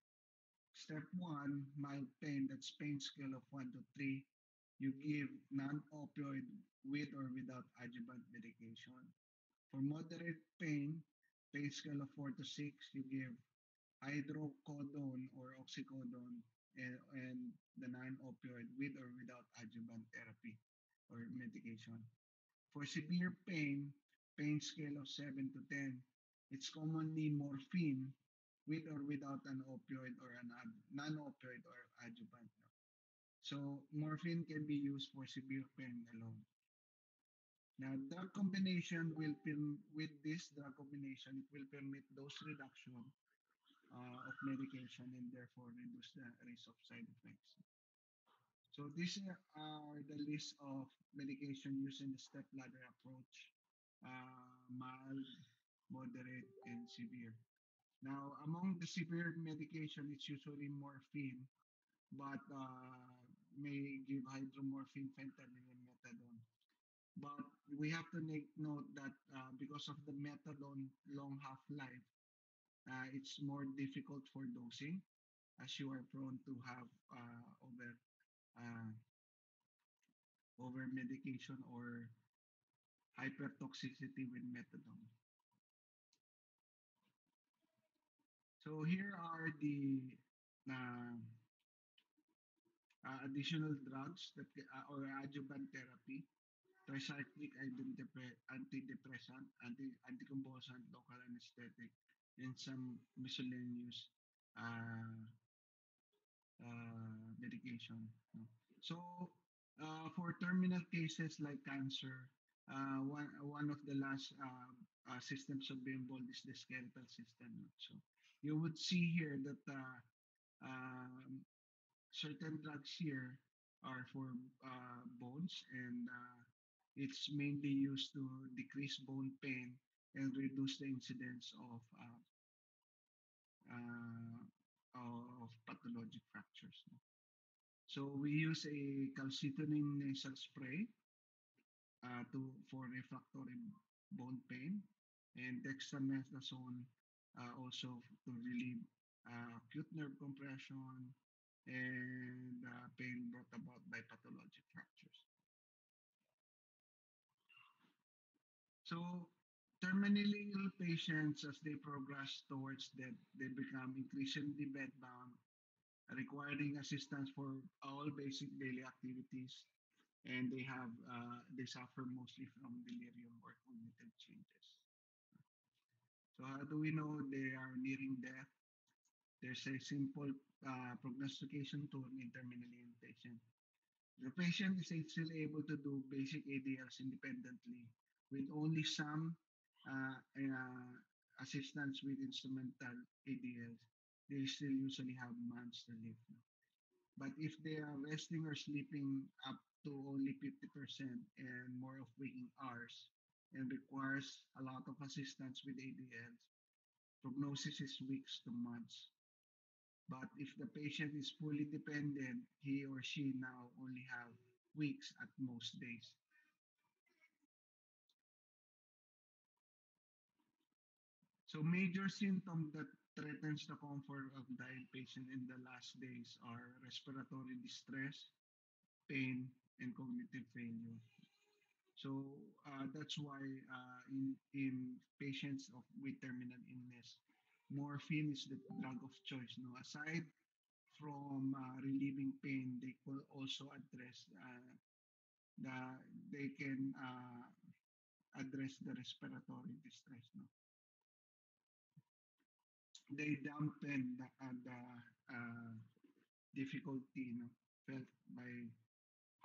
Step one, mild pain, that's pain scale of 1 to 3. You give non-opioid with or without adjuvant medication. For moderate pain, pain scale of 4 to 6, you give hydrocodone or oxycodone and the non-opioid with or without adjuvant therapy or medication. For severe pain, pain scale of 7 to 10, it's commonly morphine with or without an opioid or an non-opioid or adjuvant. So morphine can be used for severe pain alone. Now, with this drug combination, it will permit dose reduction of medication and therefore reduce the risk of side effects. So these are the list of medication used in the step ladder approach: mild, moderate, and severe. Now, among the severe medication, it's usually morphine, but may give hydromorphine, fentanyl, and methadone. But we have to make note that because of the methadone long half-life, it's more difficult for dosing as you are prone to have uh, over medication or hypertoxicity with methadone. So here are the uh, additional drugs or adjuvant therapy: tricyclic antidepressant, anticonvulsant, local anesthetic, and some miscellaneous uh, medication. No? So, for terminal cases like cancer, one of the last systems to be involved is the skeletal system. No? So, you would see here that certain drugs here are for bones, and it's mainly used to decrease bone pain and reduce the incidence uh, of pathologic fractures. No? So we use a calcitonin nasal spray for refractory bone pain, and dexamethasone also to relieve acute nerve compression and pain brought about by pathologic fractures. So terminally ill patients, as they progress towards death, they become increasingly bedbound, requiring assistance for all basic daily activities, and they suffer mostly from delirium or cognitive changes. So how do we know they are nearing death? There's a simple prognostication tool in terminally ill patient. The patient is still able to do basic ADLs independently with only some assistance with instrumental ADLs. They still usually have months to live. But if they are resting or sleeping up to only 50% and more of waking hours and requires a lot of assistance with ADLs, prognosis is weeks to months. But if the patient is fully dependent, he or she now only have weeks at most days. So major symptoms that threatens the comfort of dying patient in the last days are respiratory distress, pain, and cognitive failure. So that's why in patients with terminal illness, morphine is the drug of choice. No, aside from relieving pain, they could also address the they can address the respiratory distress. No, they dampen the difficulty, felt by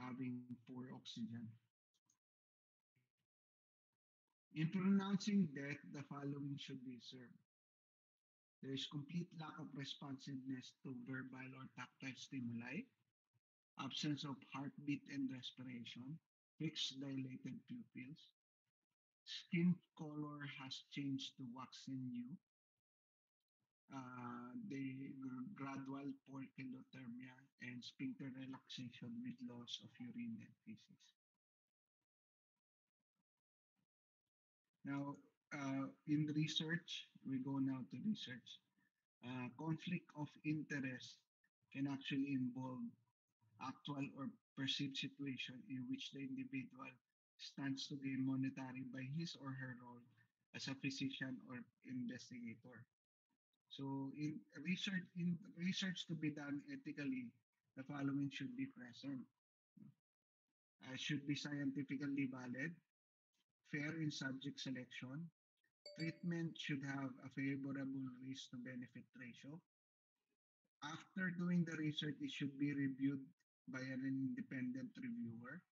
having poor oxygen. In pronouncing death, the following should be observed. There is complete lack of responsiveness to verbal or tactile stimuli, absence of heartbeat and respiration, fixed dilated pupils, skin color has changed to waxen hue, the gradual poikilothermia, and sphincter relaxation with loss of urine and feces. Now, in research, we go now to research. Conflict of interest can actually involve actual or perceived situation in which the individual stands to gain monetary by his or her role as a physician or investigator. So in research to be done ethically, the following should be present. Should be scientifically valid, fair in subject selection, treatment should have a favorable risk to benefit ratio. After doing the research, it should be reviewed by an independent reviewer.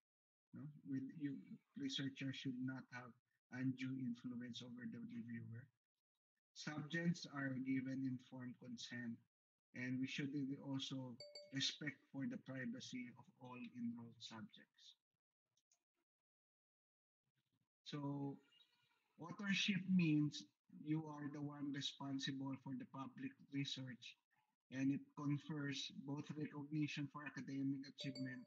No? Researchers should not have undue influence over the reviewer. Subjects are given informed consent, and we should also respect for the privacy of all enrolled subjects. So authorship means you are the one responsible for the public research, and it confers both recognition for academic achievement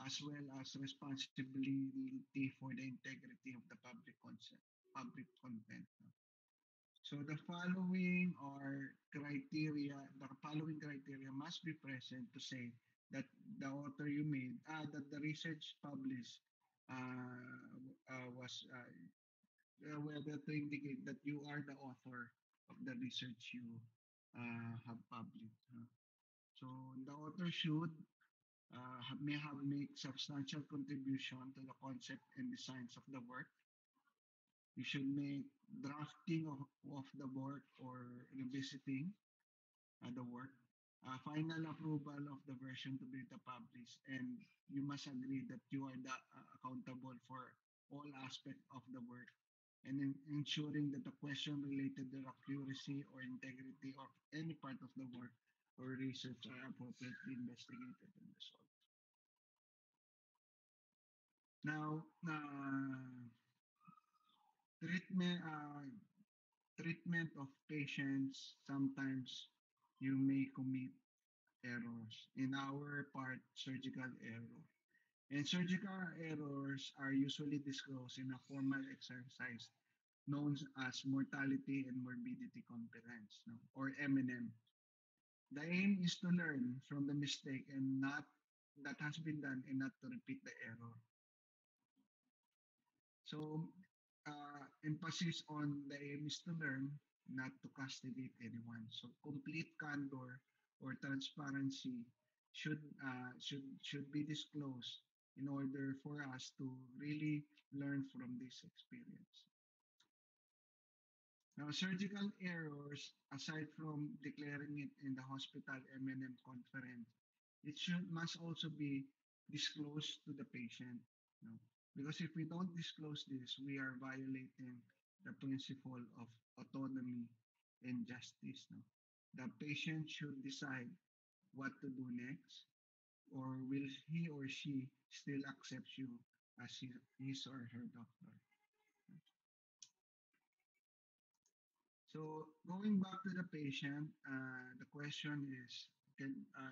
as well as responsibility for the integrity of the public content. So the following criteria must be present to say that the author you made, that the research published was whether to indicate that you are the author of the research you have published. So the author should may have made substantial contribution to the concept and designs of the work. You should make drafting of the work or revisiting the work, final approval of the version to be the published, and you must agree that you are accountable for all aspects of the work and ensuring that the question related to the accuracy or integrity of any part of the work or research are appropriately investigated and resolved. Now, treatment treatment of patients, sometimes you may commit errors. In our part, surgical error. And surgical errors are usually disclosed in a formal exercise known as mortality and morbidity competence, no? Or M&M. The aim is to learn from the mistake and not that has been done and not to repeat the error. So, emphasis on the aim is to learn, not to castigate anyone. So, complete candor or transparency should be disclosed in order for us to really learn from this experience. Now, surgical errors, aside from declaring it in the hospital M&M conference, it should must also be disclosed to the patient. No? Because if we don't disclose this, we are violating the principle of autonomy and justice. No? The patient should decide what to do next, or will he or she still accept you as his or her doctor. So going back to the patient, the question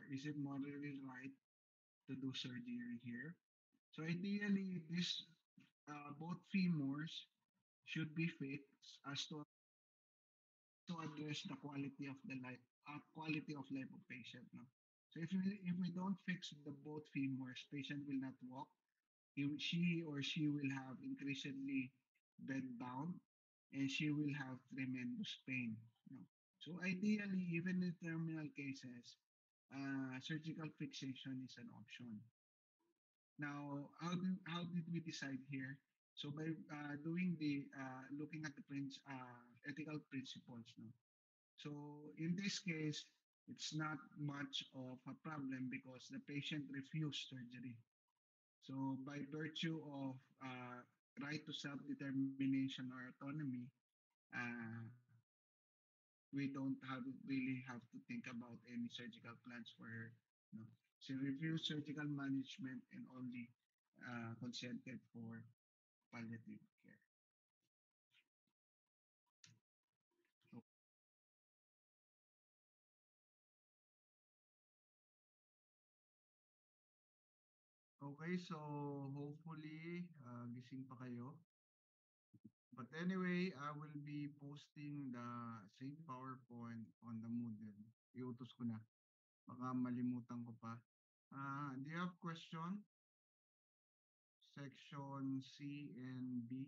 is it morally right to do surgery here? So ideally, this both femurs should be fixed as to to address the quality of life of patient. No? So if we don't fix the both femurs, patient will not walk. She or she will have increasingly bed bound, and she will have tremendous pain. No? So ideally, even in terminal cases, surgical fixation is an option. Now, how did we decide here? So by doing the looking at the ethical principles, no. So in this case, it's not much of a problem because the patient refused surgery. So by virtue of right to self-determination or autonomy, uh, we don't really have to think about any surgical plans for her. No. She refused surgical management and only consented for palliative care. So, Okay, so hopefully gising pa kayo. But anyway, I will be posting the same PowerPoint on the Moodle. Iutos ko na. Baka malimutan ko pa. Do you have question? Section C and B.